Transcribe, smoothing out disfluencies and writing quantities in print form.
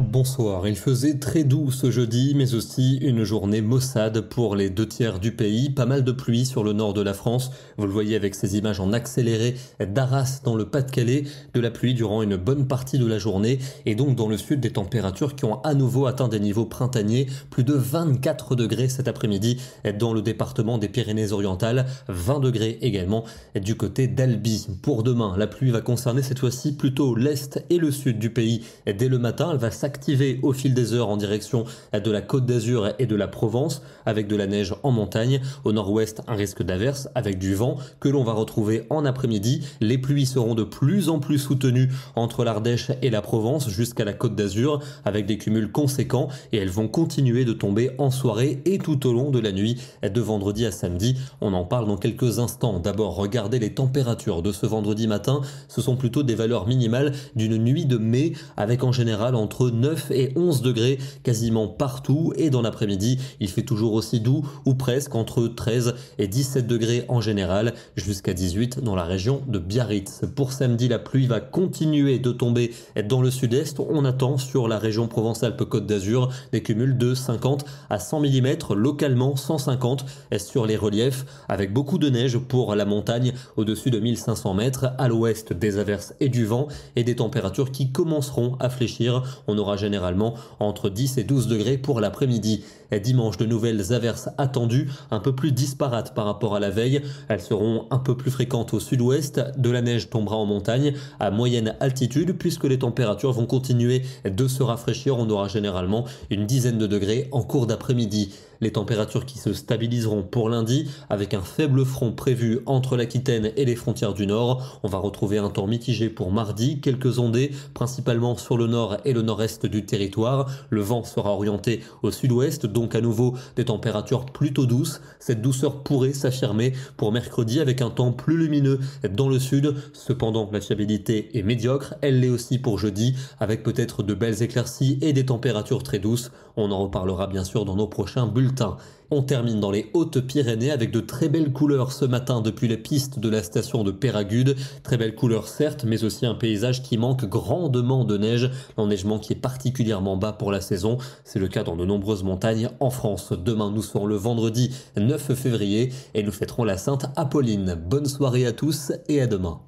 bonsoir. Il faisait très doux ce jeudi, mais aussi une journée maussade pour les 2 tiers du pays. Pas mal de pluie sur le nord de la France. Vous le voyez avec ces images en accéléré d'Arras dans le Pas-de-Calais. De la pluie durant une bonne partie de la journée. Et donc dans le sud, des températures qui ont à nouveau atteint des niveaux printaniers. Plus de 24 degrés cet après-midi dans le département des Pyrénées-Orientales. 20 degrés également du côté d'Albi. Pour demain, la pluie va concerner cette fois-ci plutôt l'est et le sud du pays. Dès le matin, elle va s'activer au fil des heures en direction de la Côte d'Azur et de la Provence, avec de la neige en montagne. Au nord-ouest, un risque d'averse avec du vent que l'on va retrouver en après-midi. Les pluies seront de plus en plus soutenues entre l'Ardèche et la Provence jusqu'à la Côte d'Azur, avec des cumuls conséquents, et elles vont continuer de tomber en soirée et tout au long de la nuit de vendredi à samedi. On en parle dans quelques instants. D'abord, regardez les températures de ce vendredi matin. Ce sont plutôt des valeurs minimales d'une nuit de mai, avec en général entre 9 et 11 degrés quasiment partout, et dans l'après-midi il fait toujours aussi doux ou presque, entre 13 et 17 degrés en général, jusqu'à 18 dans la région de Biarritz. Pour samedi, la pluie va continuer de tomber dans le sud-est. On attend sur la région Provence-Alpes-Côte d'Azur des cumuls de 50 à 100 mm, localement 150 sur les reliefs, avec beaucoup de neige pour la montagne au-dessus de 1500 mètres. À l'ouest, des averses et du vent, et des températures qui commenceront à fléchir. On aura généralement entre 10 et 12 degrés pour l'après-midi. Dimanche, de nouvelles averses attendues, un peu plus disparates par rapport à la veille. Elles seront un peu plus fréquentes au sud-ouest. De la neige tombera en montagne à moyenne altitude, puisque les températures vont continuer de se rafraîchir. On aura généralement une dizaine de degrés en cours d'après-midi. Les températures qui se stabiliseront pour lundi, avec un faible front prévu entre l'Aquitaine et les frontières du Nord. On va retrouver un temps mitigé pour mardi, quelques ondées, principalement sur le nord et le nord-est du territoire. Le vent sera orienté au sud-ouest, donc à nouveau des températures plutôt douces. Cette douceur pourrait s'affirmer pour mercredi avec un temps plus lumineux dans le sud. Cependant, la fiabilité est médiocre. Elle l'est aussi pour jeudi, avec peut-être de belles éclaircies et des températures très douces. On en reparlera bien sûr dans nos prochains bulletins. On termine dans les Hautes-Pyrénées avec de très belles couleurs ce matin depuis les pistes de la station de Peyragudes. Très belles couleurs certes, mais aussi un paysage qui manque grandement de neige. L'enneigement qui est particulièrement bas pour la saison. C'est le cas dans de nombreuses montagnes en France. Demain, nous serons le vendredi 9 février et nous fêterons la Sainte Apolline. Bonne soirée à tous et à demain.